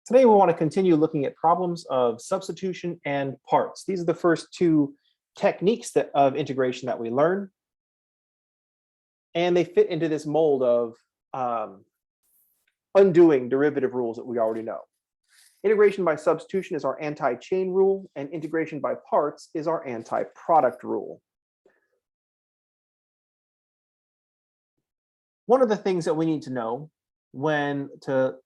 Today, we want to continue looking at problems of substitution and parts. These are the first two techniques of integration that we learn. And they fit into this mold of undoing derivative rules that we already know. Integration by substitution is our anti-chain rule, and integration by parts is our anti-product rule. One of the things that we need to know when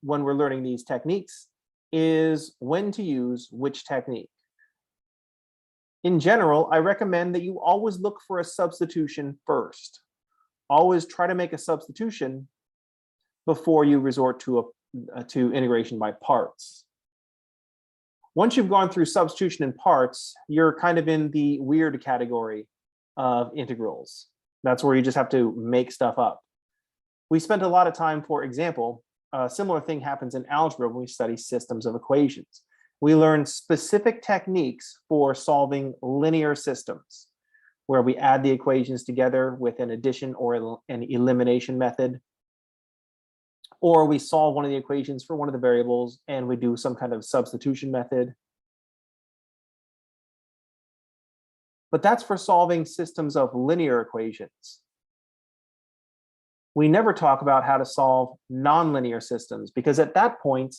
we're learning these techniques is when to use which technique. In general, I recommend that you always look for a substitution first. Always try to make a substitution before you resort to integration by parts. Once you've gone through substitution and parts, you're kind of in the weird category of integrals. That's where you just have to make stuff up. We spent a lot of time, for example, a similar thing happens in algebra when we study systems of equations. We learn specific techniques for solving linear systems, where we add the equations together with an addition or an elimination method, or we solve one of the equations for one of the variables and we do some kind of substitution method. But that's for solving systems of linear equations. We never talk about how to solve nonlinear systems, because at that point,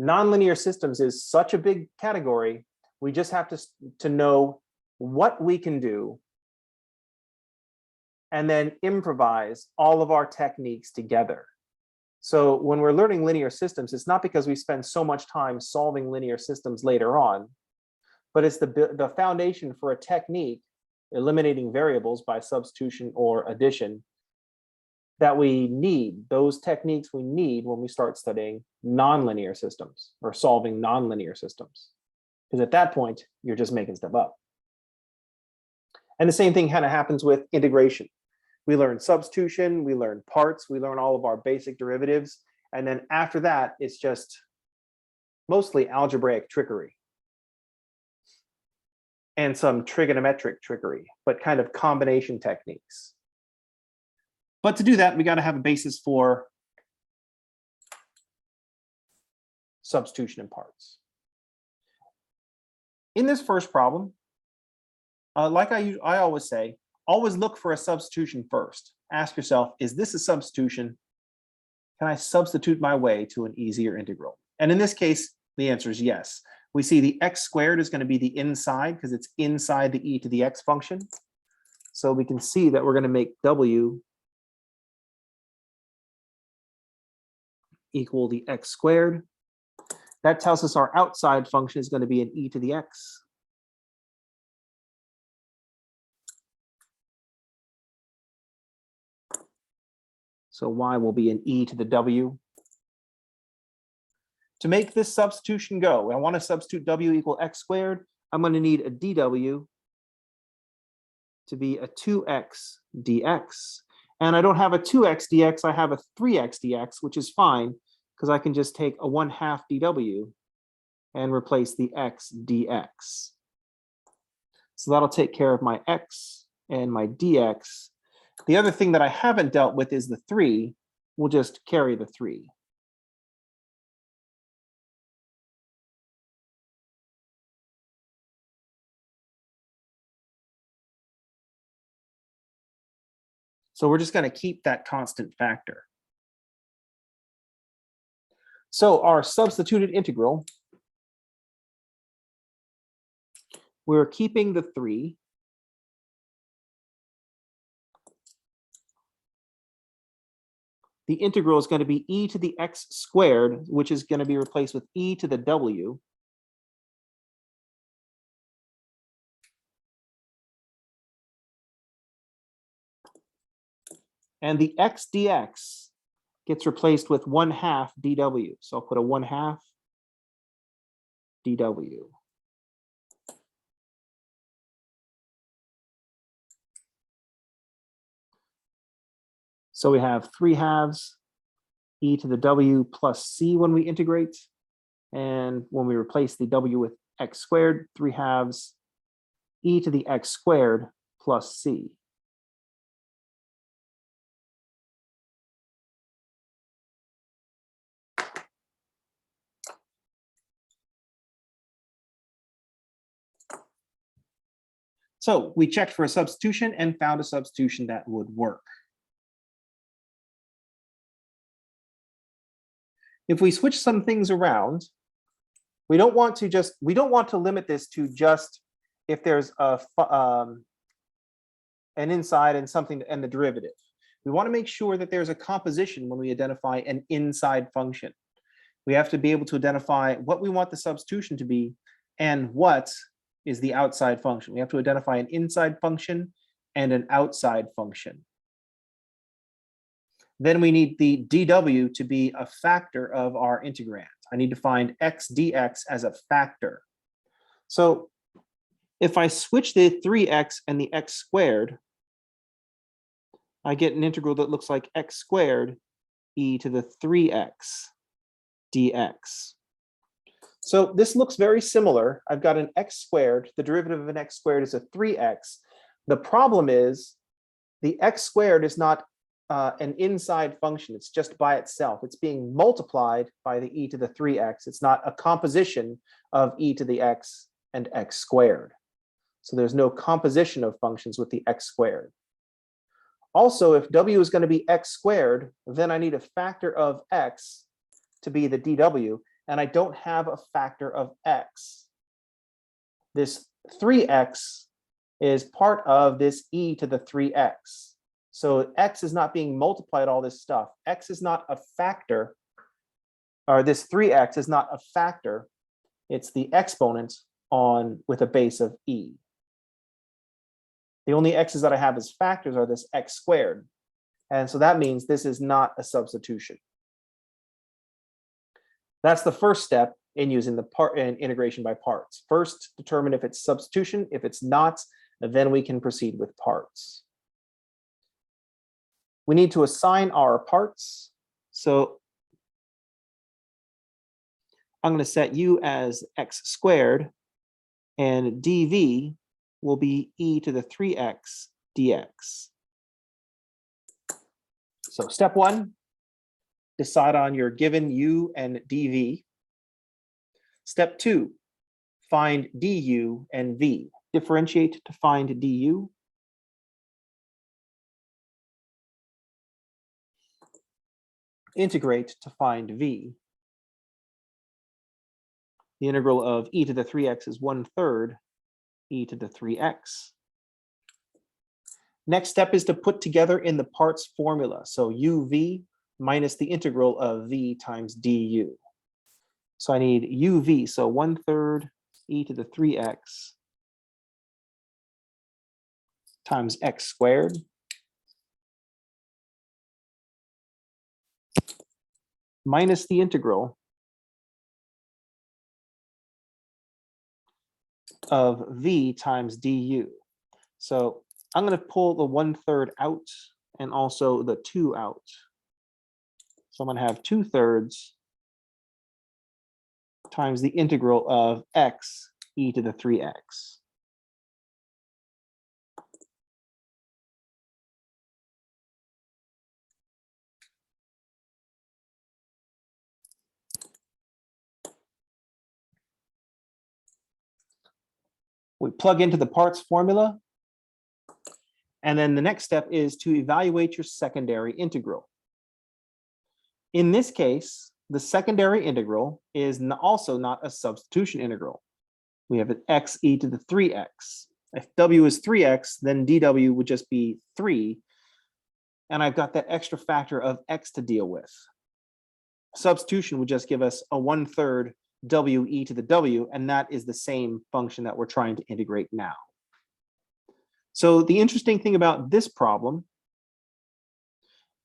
nonlinear systems is such a big category. We just have to know what we can do and then improvise all of our techniques together. So when we're learning linear systems, it's not because we spend so much time solving linear systems later on, but it's the foundation for a technique, eliminating variables by substitution or addition, that we need, those techniques we need when we start studying nonlinear systems or solving nonlinear systems. Because at that point, you're just making stuff up. And the same thing kind of happens with integration. We learn substitution, we learn parts, we learn all of our basic derivatives. And then after that, it's just mostly algebraic trickery and some trigonometric trickery, but kind of combination techniques. But to do that, we got to have a basis for substitution and parts. In this first problem, like I always say, always look for a substitution first. Ask yourself, is this a substitution? Can I substitute my way to an easier integral? And in this case, the answer is yes. We see the x squared is going to be the inside because it's inside the e to the x function. So we can see that we're going to make w equal the x squared. That tells us our outside function is going to be an e to the x. So y will be an e to the w. To make this substitution go, I want to substitute w equal x squared. I'm going to need a dw to be a 2x dx. And I don't have a 2x dx, I have a 3x dx, which is fine, because I can just take a 1/2 dw and replace the x dx. So that'll take care of my x and my dx. The other thing that I haven't dealt with is the 3. We'll just carry the 3. So we're just going to keep that constant factor. So our substituted integral, we're keeping the 3. The integral is going to be e to the x squared, which is going to be replaced with e to the w. And the x dx gets replaced with 1/2 dw. So I'll put a 1/2 dw. So we have 3/2 e to the w plus c when we integrate. And when we replace the w with x squared, 3/2 e to the x squared plus c. So we checked for a substitution and found a substitution that would work. If we switch some things around, we don't want to limit this to just if there's an inside and something and the derivative. We want to make sure that there's a composition when we identify an inside function. We have to be able to identify what we want the substitution to be and what is the outside function. We have to identify an inside function and an outside function. Then we need the dw to be a factor of our integrand. I need to find x dx as a factor. So if I switch the 3x and the x squared, I get an integral that looks like x squared e to the 3x dx. So this looks very similar. I've got an x squared. The derivative of an x squared is a 3x. The problem is the x squared is not an inside function. It's just by itself. It's being multiplied by the e to the 3x. It's not a composition of e to the x and x squared. So there's no composition of functions with the x squared. Also, if w is going to be x squared, then I need a factor of x to be the dw, and I don't have a factor of x. This 3x is part of this e to the 3x. So x is not being multiplied all this stuff. X is not a factor, or this 3x is not a factor. It's the exponent with a base of e. The only x's that I have as factors are this x squared. And so that means this is not a substitution. That's the first step in using in integration by parts. First, determine if it's substitution. If it's not, then we can proceed with parts. We need to assign our parts. So I'm going to set u as x squared, and dv will be e to the 3x dx. So step one, decide on your given u and dv. Step two, find du and v. Differentiate to find du. Integrate to find v. The integral of e to the 3x is 1/3 e to the 3x. Next step is to put together in the parts formula. So uv minus the integral of v times du. So I need uv, so 1/3 e to the 3x times x squared minus the integral of v times du. So I'm going to pull the 1/3 out and also the 2 out. So I'm going to have 2/3 times the integral of x e to the 3x. We plug into the parts formula. And then the next step is to evaluate your secondary integral. In this case, the secondary integral is also not a substitution integral. We have an x e to the 3x. If w is 3x, then dw would just be 3. And I've got that extra factor of x to deal with. Substitution would just give us a 1/3 w e to the w, and that is the same function that we're trying to integrate now. So the interesting thing about this problem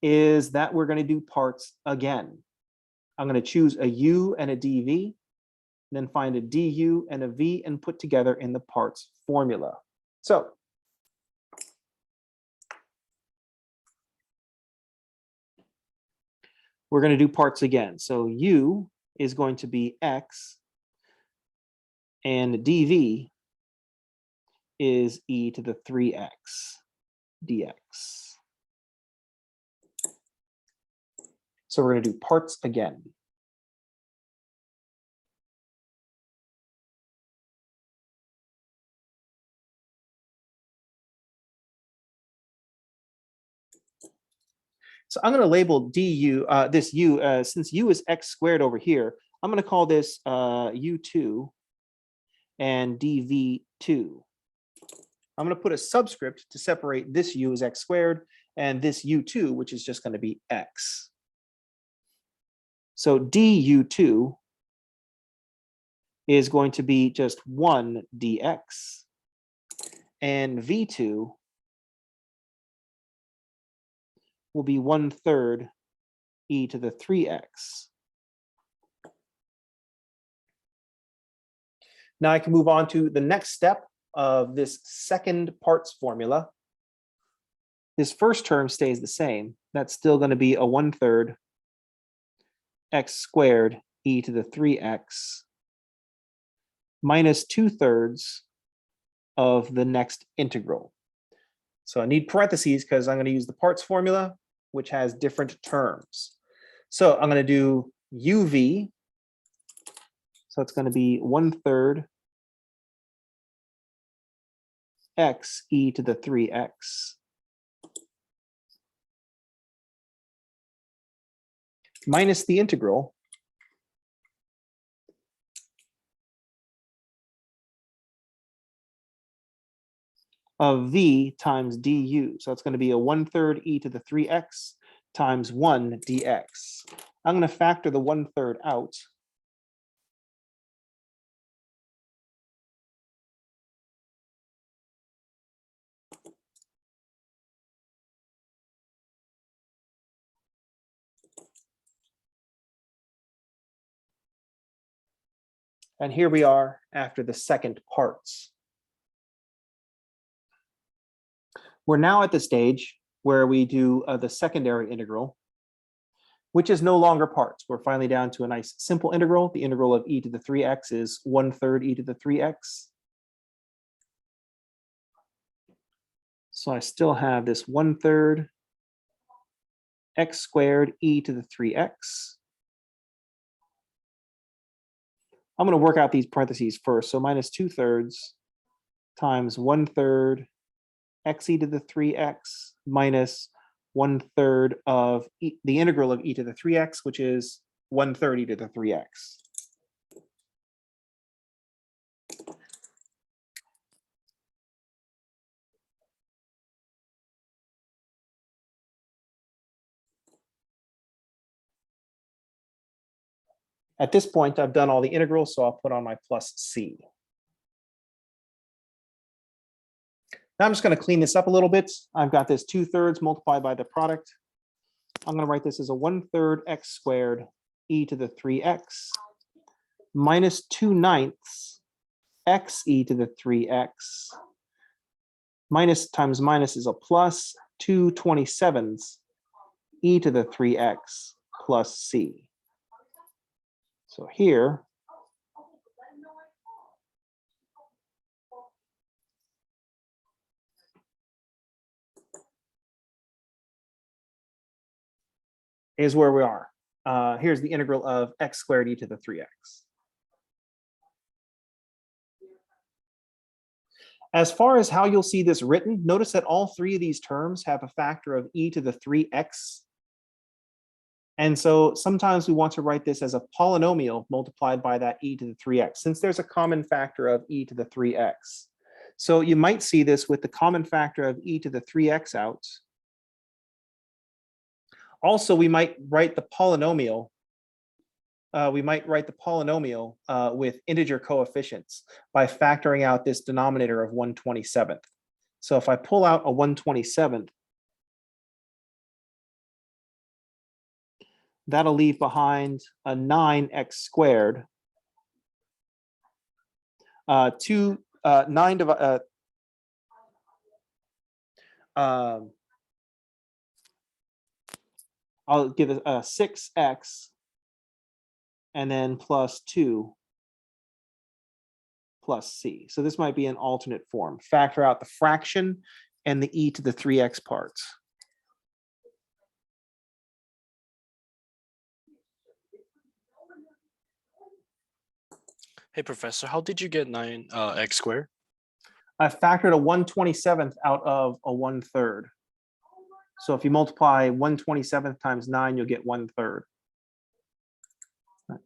is that we're going to do parts again. I'm going to choose a u and a dv, then find a du and a v and put together in the parts formula. So we're going to do parts again. So u is going to be x, and dv is e to the 3x dx. So we're going to do parts again. So I'm going to label du, this u, since u is x squared over here, I'm going to call this u2 and dv2. I'm going to put a subscript to separate this u as x squared and this u2, which is just going to be x. So du2 is going to be just 1 dx, and v2 will be 1/3 e to the 3x. Now I can move on to the next step of this second parts formula. This first term stays the same. That's still going to be a 1/3 x squared e to the 3x minus 2/3 of the next integral. So I need parentheses because I'm going to use the parts formula, which has different terms. So I'm going to do uv. So it's going to be 1/3 x e to the 3x minus the integral of v times du. So it's going to be a 1/3 e to the 3x times 1 dx. I'm going to factor the 1/3 out. And here we are after the second parts. We're now at the stage where we do the secondary integral, which is no longer parts. We're finally down to a nice simple integral. The integral of e to the 3x is 1/3 e to the 3x. So I still have this 1/3 x squared e to the 3x. I'm going to work out these parentheses first. So minus 2/3 times 1/3 x e to the 3x minus 1/3 of the integral of e to the 3x, which is 1/3 e to the 3x. At this point, I've done all the integrals, so I'll put on my plus c. Now I'm just going to clean this up a little bit. I've got this 2/3 multiplied by the product. I'm going to write this as a 1/3 x squared e to the 3x minus 2/9 x e to the 3x. Minus times minus is a plus 2/27 e to the 3x plus c. So here, is where we are. Here's the integral of x squared e to the 3x. As far as how you'll see this written, notice that all three of these terms have a factor of e to the 3x. And so sometimes we want to write this as a polynomial multiplied by that e to the 3x, since there's a common factor of e to the 3x. So you might see this with the common factor of e to the 3x out. Also, we might write the polynomial. With integer coefficients by factoring out this denominator of 1/27. So if I pull out a 1/27, that'll leave behind a 9x squared. I'll give it a 6x and then plus 2 plus c. So this might be an alternate form. Factor out the fraction and the e to the 3x parts. Hey, Professor, how did you get 9x squared? I factored a 1/27 out of a 1/3. So if you multiply 1/27 times 9, you'll get 1/3.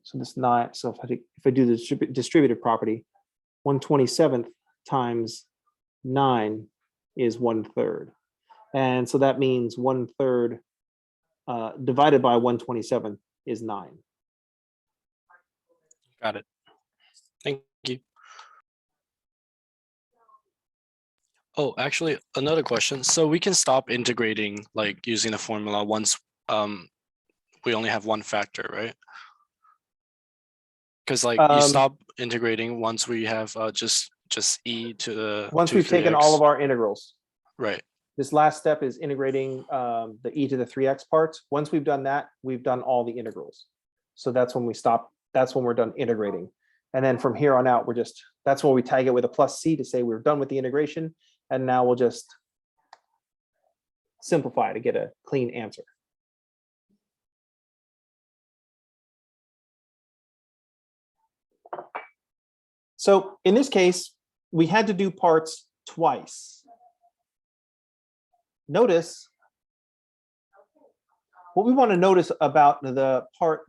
So this 9, so if I do the distributive property, 1/27 times 9 is 1/3. And so that means 1/3 divided by 1/27 is 9. Got it. Thank you. Oh, actually, another question. So we can stop integrating like using the formula once we only have one factor, right? Because like you stop integrating once we have just e to the once we've taken all of our integrals. Right. This last step is integrating the e to the 3x parts. Once we've done that, we've done all the integrals. So that's when we stop. That's when we're done integrating. And then from here on out, that's when we tag it with a plus c to say we're done with the integration. And now we'll just simplify to get a clean answer. So in this case, we had to do parts twice. Notice what we want to notice about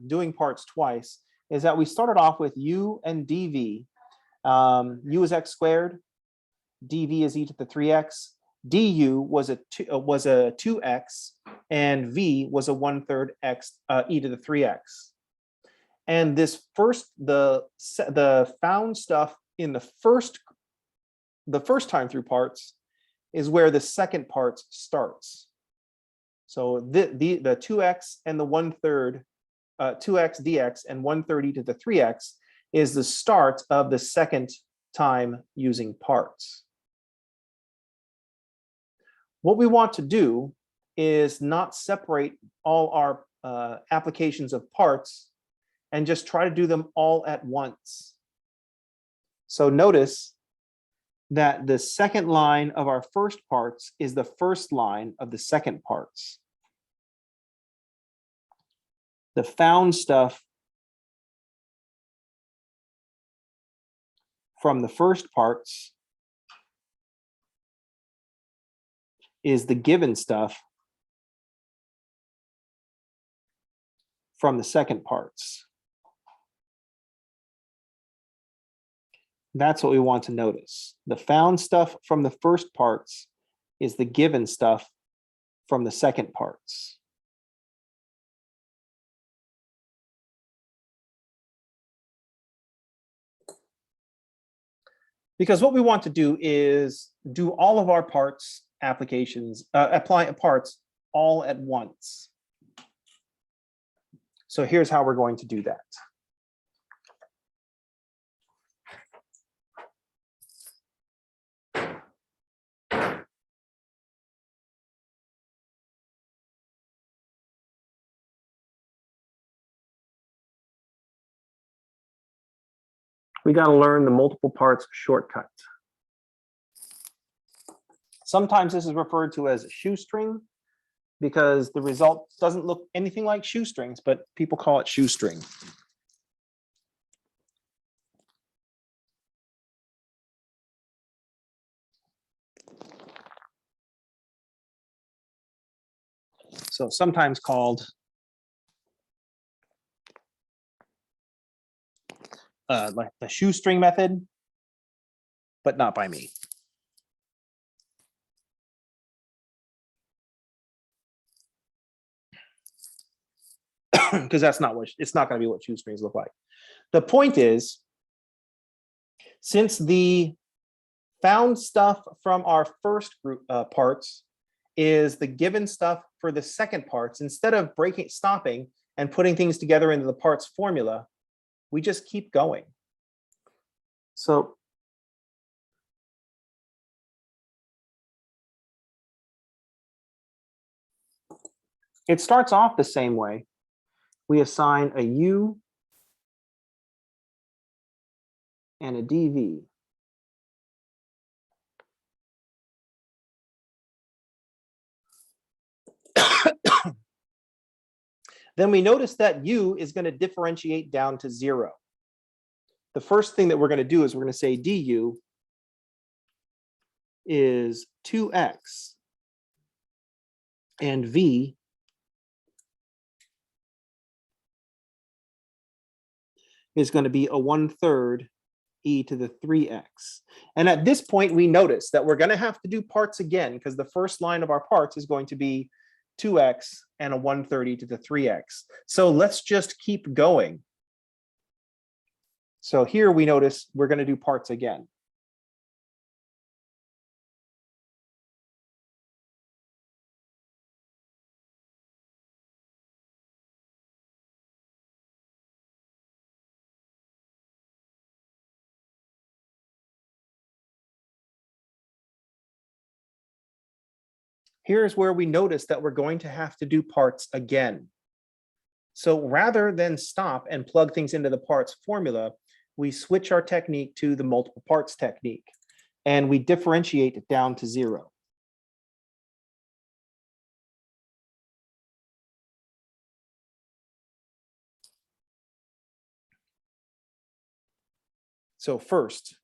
doing parts twice is that we started off with u and dv. U is x squared, dv is e to the 3x, du was a 2x, and v was a 1/3 x e to the 3x. And this the found stuff in the first time through parts is where the second part starts. So the 2x and the 1/3, 2x dx and 1/3 e to the 3x is the start of the second time using parts. What we want to do is not separate all our applications of parts and just try to do them all at once. So notice that the second line of our first parts is the first line of the second parts. The found stuff from the first parts is the given stuff from the second parts. That's what we want to notice. The found stuff from the first parts is the given stuff from the second parts. Because what we want to do is do all of our parts applications, apply parts all at once. So here's how we're going to do that. We got to learn the multiple parts shortcut. Sometimes this is referred to as a shoestring because the result doesn't look anything like shoestrings, but people call it shoestring. So sometimes called like the shoestring method, but not by me. Because that's not what it's not going to be what shoestrings look like. The point is, since the found stuff from our first group parts is the given stuff for the second parts, instead of stopping and putting things together into the parts formula, we just keep going. So it starts off the same way. We assign a u and a dv. Then we notice that u is going to differentiate down to 0. The first thing that we're going to do is we're going to say du is 2x And V is going to be a 1/3 e to the 3x. And at this point, we notice that we're going to have to do parts again because the first line of our parts is going to be 2x and a 1/3 e to the 3x. So let's just keep going. So here we notice we're going to do parts again. Here's where we notice that we're going to have to do parts again. So rather than stop and plug things into the parts formula, we switch our technique to the multiple parts technique, and we differentiate it down to 0. So first,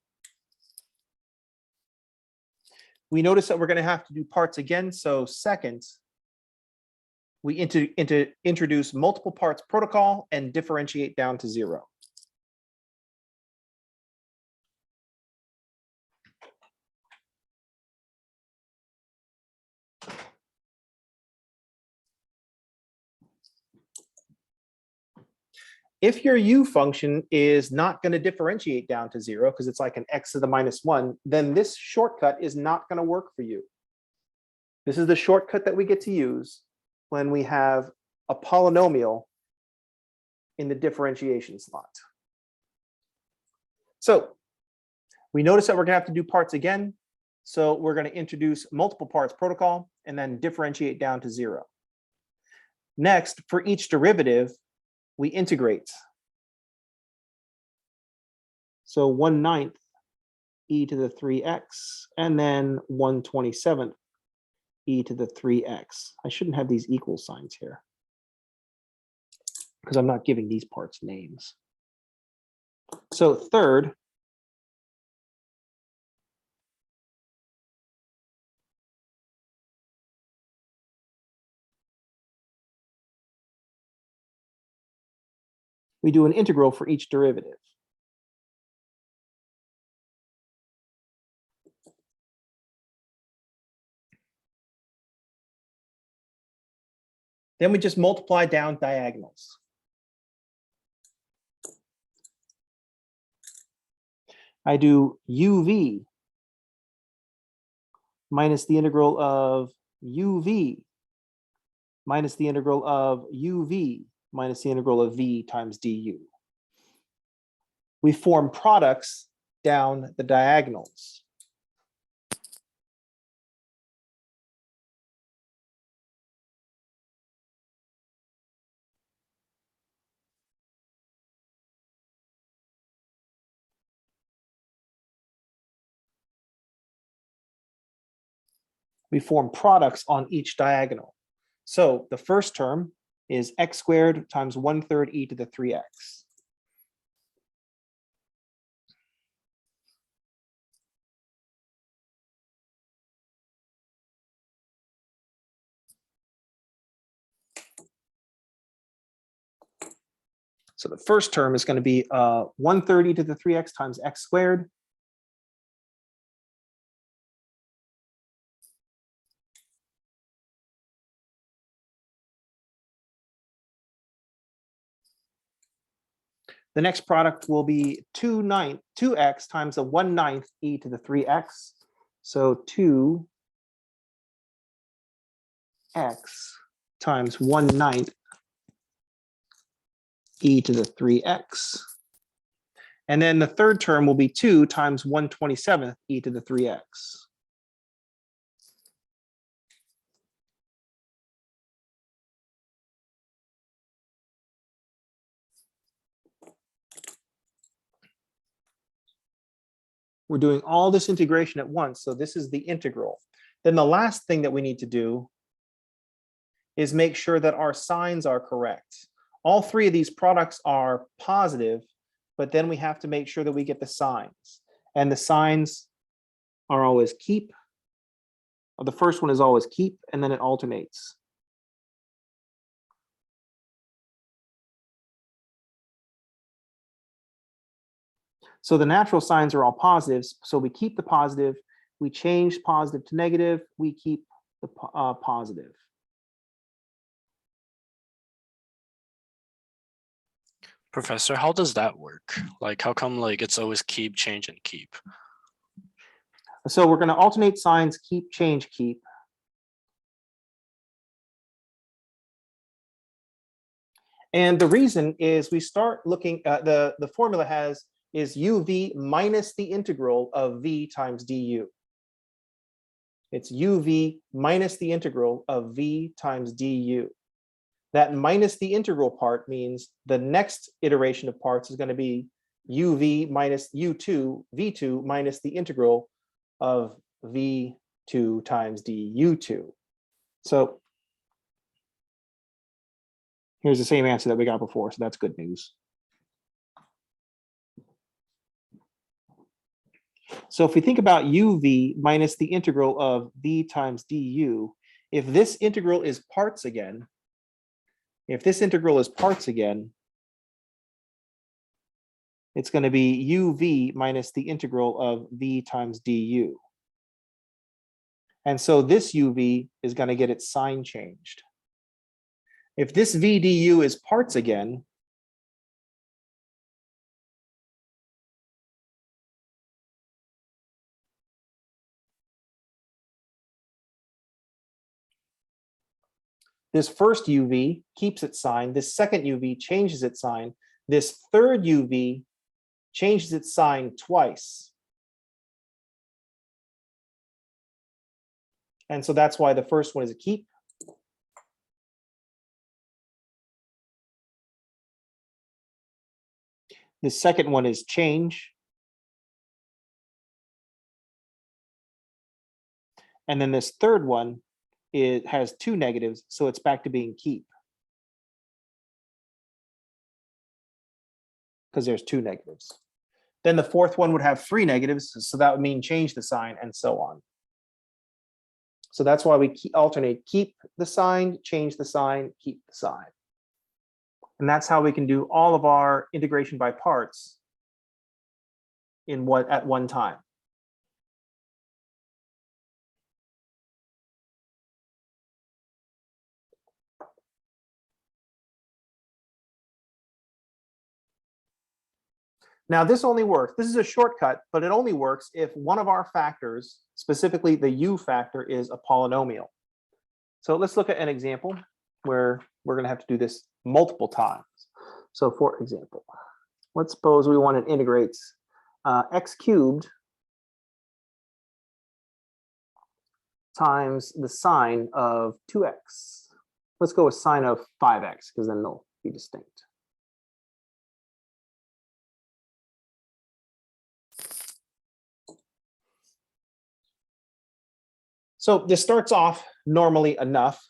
we notice that we're going to have to do parts again. So second, we introduce multiple parts protocol and differentiate down to 0. If your u function is not going to differentiate down to 0 because it's like an x to the -1, then this shortcut is not going to work for you. This is the shortcut that we get to use when we have a polynomial in the differentiation slot. So we notice that we're going to have to do parts again. So we're going to introduce multiple parts protocol and then differentiate down to 0. Next, for each derivative, we integrate. So 1/9 e to the 3x, and then 1/27 e to the 3x. I shouldn't have these equal signs here because I'm not giving these parts names. So third, we do an integral for each derivative. Then we just multiply down diagonals. I do uv minus the integral of uv minus the integral of uv minus the integral of v times du. We form products down the diagonals. We form products on each diagonal. So the first term is x squared times 1/3 e to the 3x. So the first term is going to be 1/3 e to the 3x times x squared. The next product will be 2x times the 1/9 e to the 3x. So 2x times 1/9 e to the 3x. And then the third term will be 2 times 1/27 e to the 3x. We're doing all this integration at once, so this is the integral. Then the last thing that we need to do is make sure that our signs are correct. All three of these products are positive, but then we have to make sure that we get the signs. And the signs are always keep. The first one is always keep, and then it alternates. So the natural signs are all positives. So we keep the positive, we change positive to negative, we keep the positive. Professor, how does that work? Like, how come like it's always keep, change, and keep? So we're going to alternate signs, keep, change, keep. And the reason is we start looking at the formula is uv minus the integral of v times du. It's uv minus the integral of v times du. That minus the integral part means the next iteration of parts is going to be uv minus u2, v2 minus the integral of v2 times du2. So here's the same answer that we got before, so that's good news. So if we think about uv minus the integral of v times du, if this integral is parts again, it's going to be uv minus the integral of v times du. And so this uv is going to get its sign changed. If this v du is parts again, this first uv keeps its sign, this second uv changes its sign, this third uv changes its sign twice. And so that's why the first one is a keep. The second one is change. And then this third one, it has two negatives, so it's back to being keep. Because there's two negatives. Then the fourth one would have three negatives, so that would mean change the sign and so on. So that's why we alternate keep the sign, change the sign, keep the sign. And that's how we can do all of our integration by parts at one time. Now this only works, this is a shortcut, but it only works if one of our factors, specifically the u factor, is a polynomial. So let's look at an example where we're going to have to do this multiple times. So for example, let's suppose we want to integrate x cubed times the sine of 2x. Let's go with sine of 5x because then they'll be distinct. So this starts off normally enough.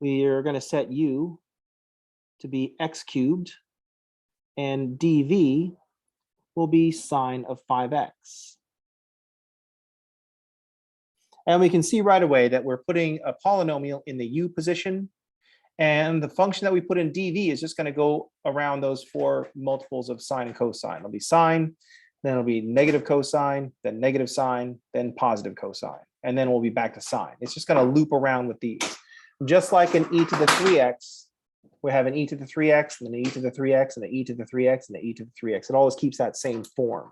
We are going to set u to be x cubed, and dv will be sine of 5x. And we can see right away that we're putting a polynomial in the u position, and the function that we put in dv is just going to go around those four multiples of sine and cosine. It'll be sine, then it'll be negative cosine, then negative sine, then positive cosine, and then we'll be back to sine. It's just going to loop around with these. Just like an e to the 3x, we have an e to the 3x, and then an e to the 3x, and an e to the 3x, and an e to the 3x. It always keeps that same form.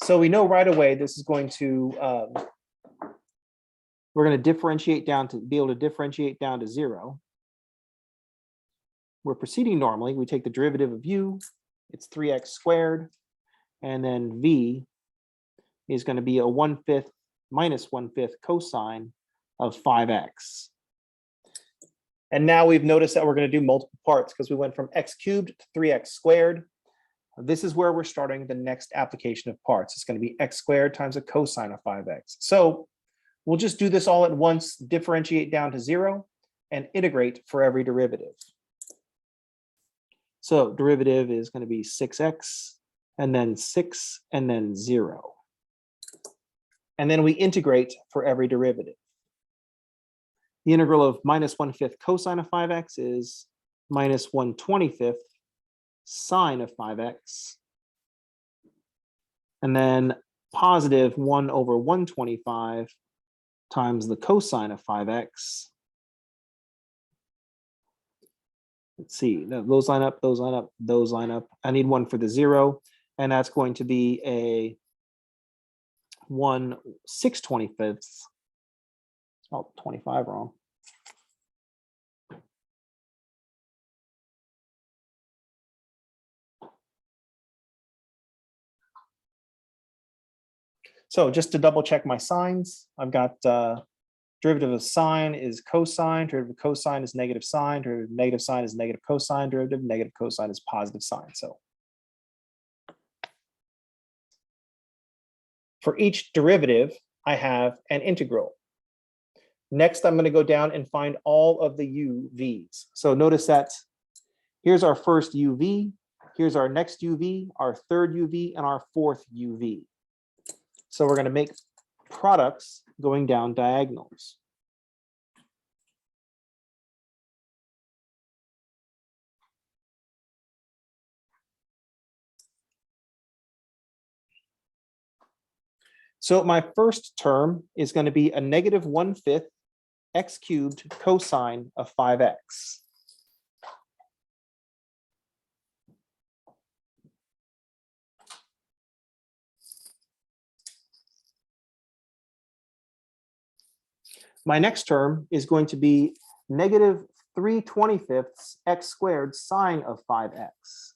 So we know right away this is going to, we're going to differentiate down to, be able to differentiate down to 0. We're proceeding normally. We take the derivative of u, it's 3x squared, and then v is going to be a 1/5 minus 1/5 cosine of 5x. And now we've noticed that we're going to do multiple parts because we went from x cubed to 3x squared. This is where we're starting the next application of parts. It's going to be x squared times a cosine of 5x. So we'll just do this all at once, differentiate down to 0, and integrate for every derivative. So derivative is going to be 6x, and then 6, and then 0. And then we integrate for every derivative. The integral of minus 1/5 cosine of 5x is minus 1/25 sine of 5x. and then positive 1 over 125 times the cosine of 5x. Let's see, those line up, those line up, those line up. I need one for the 0, and that's going to be a 1/625. Oh, 25 wrong. So just to double check my signs, I've got derivative of sine is cosine, derivative of cosine is negative sine, derivative of negative sine is negative cosine, derivative of negative cosine is positive sine. So for each derivative, I have an integral. Next, I'm going to go down and find all of the UVs. So notice that here's our first UV, here's our next UV, our third UV, and our fourth UV. So we're going to make products going down diagonals. So my first term is going to be a negative 1/5 x cubed cosine of 5x. My next term is going to be negative 3/25 x squared sine of 5x.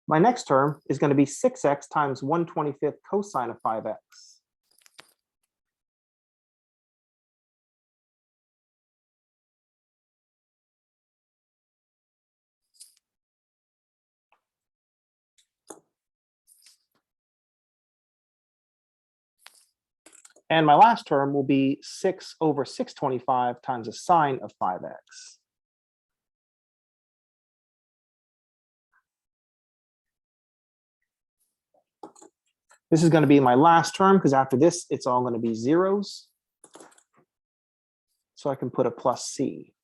My next term is going to be 6x times 1/25 cosine of 5x. And my last term will be 6 over 625 times the sine of 5x. This is going to be my last term because after this, it's all going to be zeros. So I can put a plus c.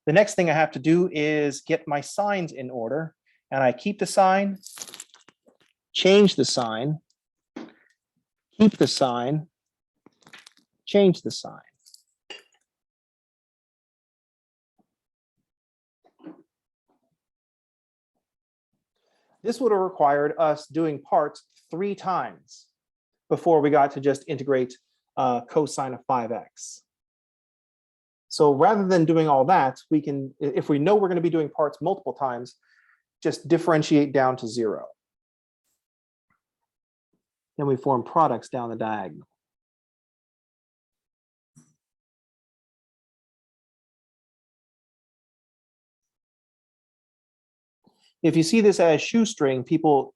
The next thing I have to do is get my signs in order, and I keep the sign, change the sign, keep the sign, change the sign. This would have required us doing parts 3 times before we got to just integrate cosine of 5x. So rather than doing all that, we can, if we know we're going to be doing parts multiple times, just differentiate down to 0. Then we form products down the diagonal. If you see this as shoestring, people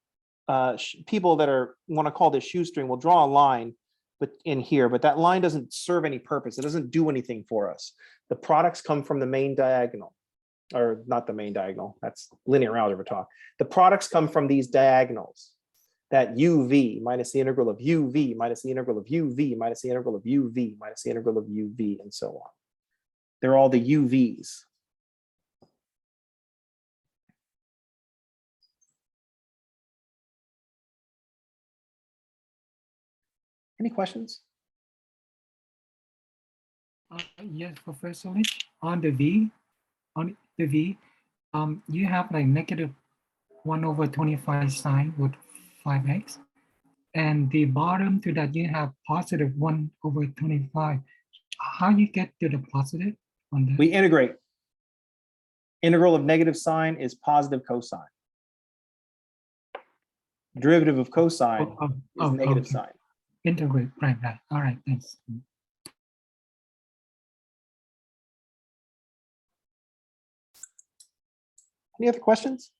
that want to call this shoestring will draw a line in here, but that line doesn't serve any purpose. It doesn't do anything for us. The products come from the main diagonal, or not the main diagonal. That's linear algebra talk. The products come from these diagonals. That UV minus the integral of UV minus the integral of UV minus the integral of UV minus the integral of UV, and so on. They're all the UVs. Any questions? Yes, Professor Lynch, on the V, you have like negative 1 over 25 sine with 5x. And the bottom to that, you have positive 1 over 25. How you get to the positive on that? We integrate. Integral of negative sine is positive cosine. Derivative of cosine is negative okay. sine. Integrate, right. All right, thanks. Any other questions?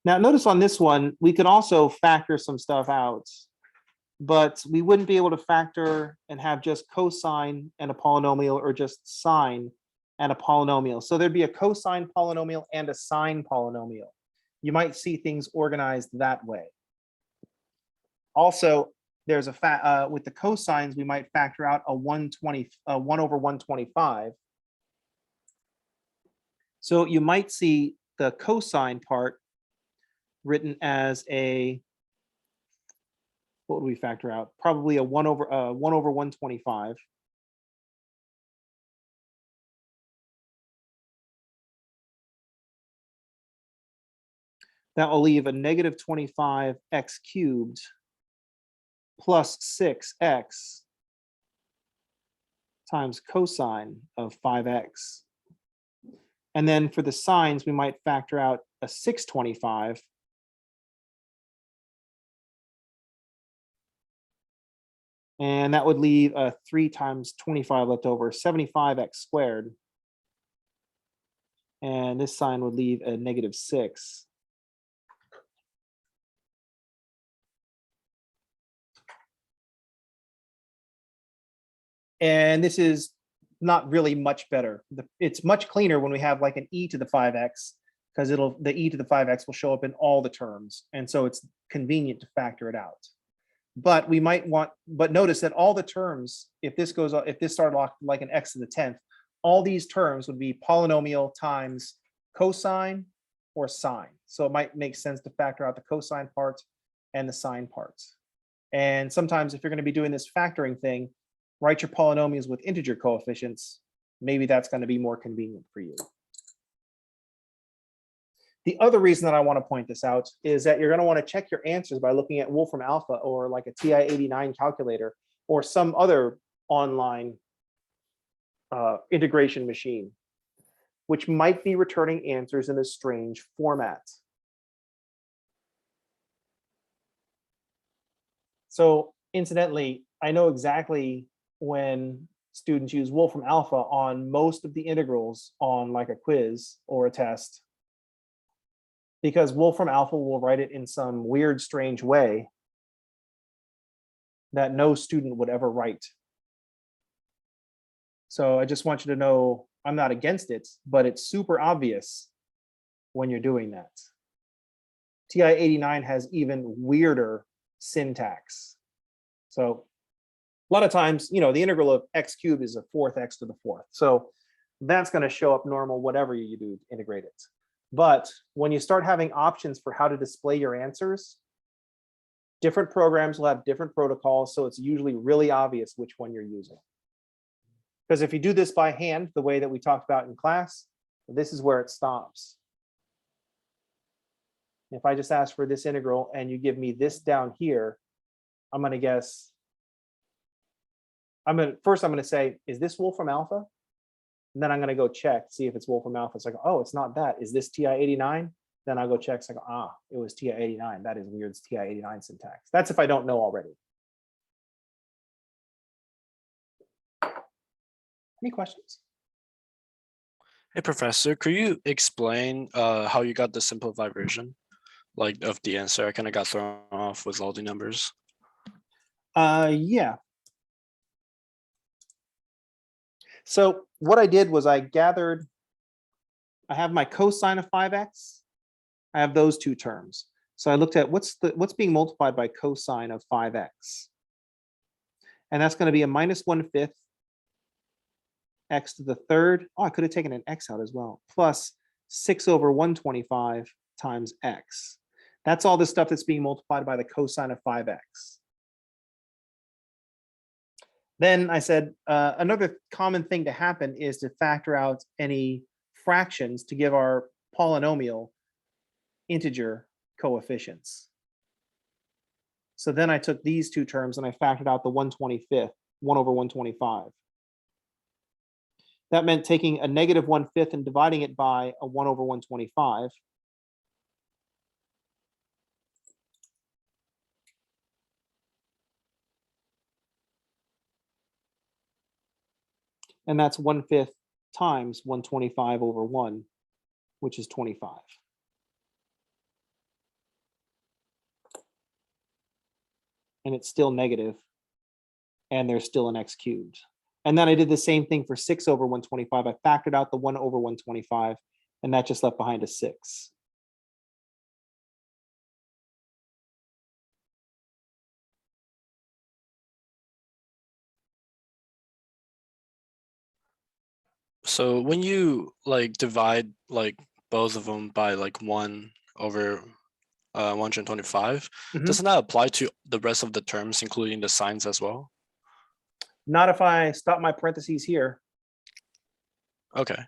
Now, notice on this one, we could also factor some stuff out, but we wouldn't be able to factor and have just cosine and a polynomial or just sine and a polynomial. So there'd be a cosine polynomial and a sine polynomial. You might see things organized that way. Also, there's a with the cosines, we might factor out a 1 over 125. So you might see the cosine part written as a, what would we factor out? Probably a 1 over 125. That will leave a negative 25 x cubed plus 6x times cosine of 5x. And then for the sines, we might factor out a 625 and that would leave a 3 times 25 left over, 75x squared. And this sign would leave a negative 6. And this is not really much better. It's much cleaner when we have like an e to the 5x, because the e to the 5x will show up in all the terms. And so it's convenient to factor it out. But we might want, but notice that all the terms, if this started off like an x to the 10th, all these terms would be polynomial times cosine or sine. So it might make sense to factor out the cosine part and the sine parts. And sometimes if you're going to be doing this factoring thing, write your polynomials with integer coefficients. Maybe that's going to be more convenient for you. The other reason that I want to point this out is that you're going to want to check your answers by looking at Wolfram Alpha or like a TI-89 calculator or some other online integration machine, which might be returning answers in a strange format. So incidentally, I know exactly when students use Wolfram Alpha on most of the integrals on like a quiz or a test, because Wolfram Alpha will write it in some weird, strange way that no student would ever write. So I just want you to know I'm not against it, but it's super obvious when you're doing that. TI-89 has even weirder syntax. So a lot of times, the integral of x cubed is a 4th x to the 4th. So that's going to show up normal, whatever you do to integrate it. But when you start having options for how to display your answers, different programs will have different protocols. So it's usually really obvious which one you're using. Because if you do this by hand, the way that we talked about in class, this is where it stops. If I just ask for this integral and you give me this down here, I'm going to guess. First I'm going to say, is this Wolfram Alpha? And then I'm going to go check, see if it's Wolfram Alpha. It's like, oh, it's not that. Is this TI-89? Then I'll go check. It's like, ah, it was TI-89. That is weird. It's TI-89 syntax. That's if I don't know already. Any questions? Hey, Professor, could you explain how you got the simplified version, like of the answer? I kind of got thrown off with all the numbers. Yeah. So what I did was I have my cosine of 5x. I have those two terms. So I looked at what's being multiplied by cosine of 5x. And that's going to be a minus 1/5 x to the 3rd. Oh, I could have taken an x out as well. Plus 6 over 125 times x. That's all the stuff that's being multiplied by the cosine of 5x. Then I said, another common thing to happen is to factor out any fractions to give our polynomial integer coefficients. So then I took these two terms and I factored out the 1/25, 1 over 125. That meant taking a negative 1/5 and dividing it by a 1 over 125. And that's 1/5 times 125 over 1, which is 25. And it's still negative, and there's still an x cubed. And then I did the same thing for 6 over 125. I factored out the 1 over 125, and that just left behind a 6. So when you like divide like both of them by like 1 over 125, Mhm. doesn't that apply to the rest of the terms, including the signs as well? Not if I stop my parentheses here. Okay.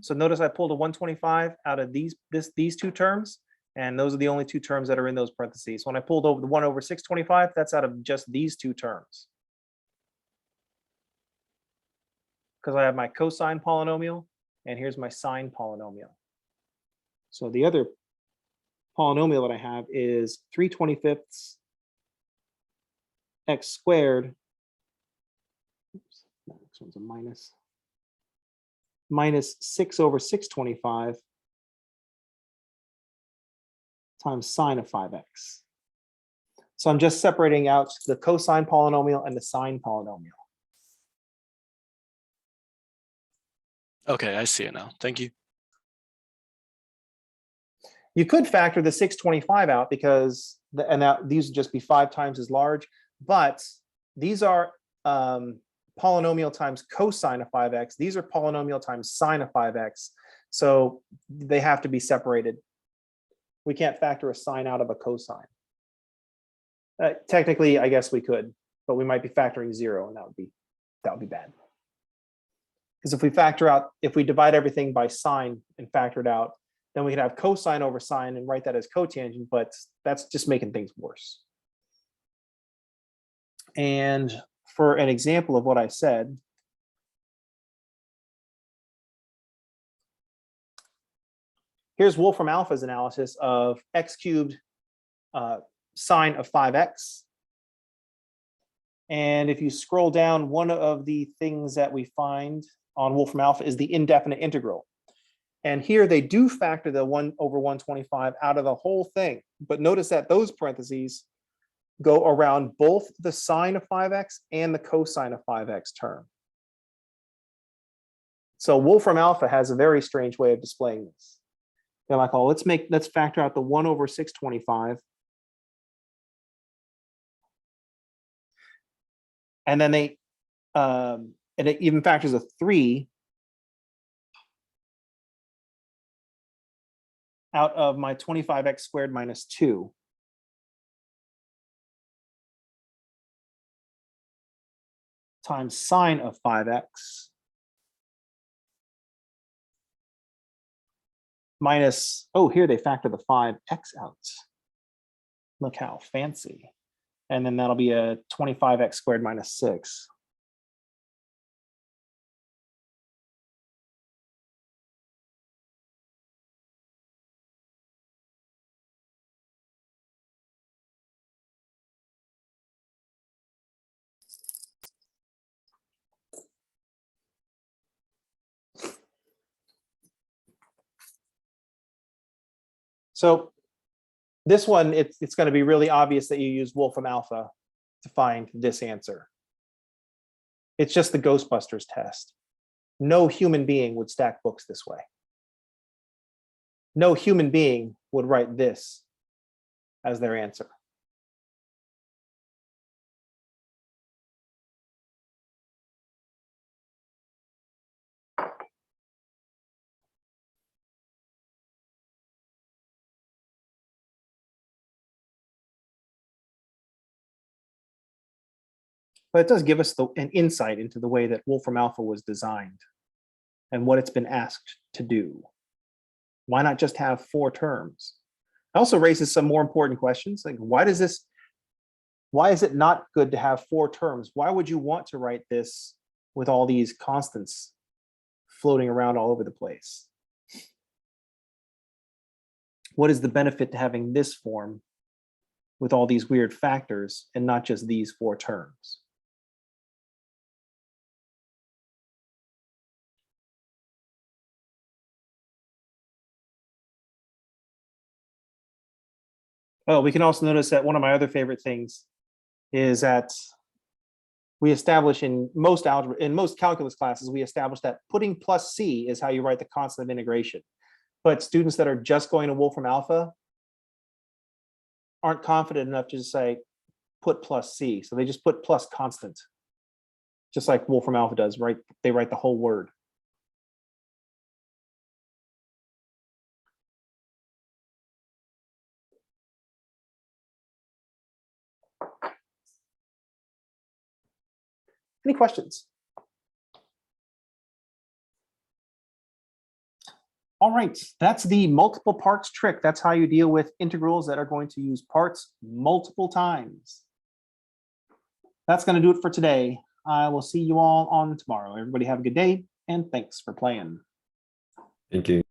So notice I pulled a 125 out of these two terms, and those are the only two terms that are in those parentheses. When I pulled over the 1 over 625, that's out of just these two terms. Because I have my cosine polynomial, and here's my sine polynomial. So the other polynomial that I have is 3/25 x squared. Oops, no, this one's a minus. Minus 6 over 625 times sine of 5x. So I'm just separating out the cosine polynomial and the sine polynomial. Okay, I see it now. Thank you. You could factor the 625 out because, these would just be 5 times as large, but these are polynomial times cosine of 5x. These are polynomial times sine of 5x. So they have to be separated. We can't factor a sine out of a cosine. Technically, I guess we could, but we might be factoring 0, and that would be bad. Because if we divide everything by sine and factor it out, then we could have cosine over sine and write that as cotangent, but that's just making things worse. And for an example of what I said, here's Wolfram Alpha's analysis of x cubed sine of 5x. And if you scroll down, one of the things that we find on Wolfram Alpha is the indefinite integral. And here they do factor the 1 over 125 out of the whole thing. But notice that those parentheses go around both the sine of 5x and the cosine of 5x term. So Wolfram Alpha has a very strange way of displaying this. They're like, oh, let's factor out the 1 over 625. And then and it even factors a 3 out of my 25x squared minus 2. Times sine of 5x minus, oh, here they factor the 5x out. Look how fancy. And then that'll be a 25x squared minus 6. So this one, it's going to be really obvious that you use Wolfram Alpha to find this answer. It's just the Ghostbusters test. No human being would stack books this way. No human being would write this as their answer. But it does give us an insight into the way that Wolfram Alpha was designed and what it's been asked to do. Why not just have 4 terms? It also raises some more important questions, like why is it not good to have 4 terms? Why would you want to write this with all these constants floating around all over the place? What is the benefit to having this form with all these weird factors and not just these 4 terms? Oh, we can also notice that one of my other favorite things is that we establish in most algebra, in most calculus classes, we establish that putting plus C is how you write the constant of integration. But students that are just going to Wolfram Alpha aren't confident enough to just say, put plus C. So they just put plus constant, just like Wolfram Alpha does, right? They write the whole word. Any questions? All right, that's the multiple parts trick. That's how you deal with integrals that are going to use parts multiple times. That's going to do it for today. I will see you all on tomorrow. Everybody have a good day, and thanks for playing. Thank you.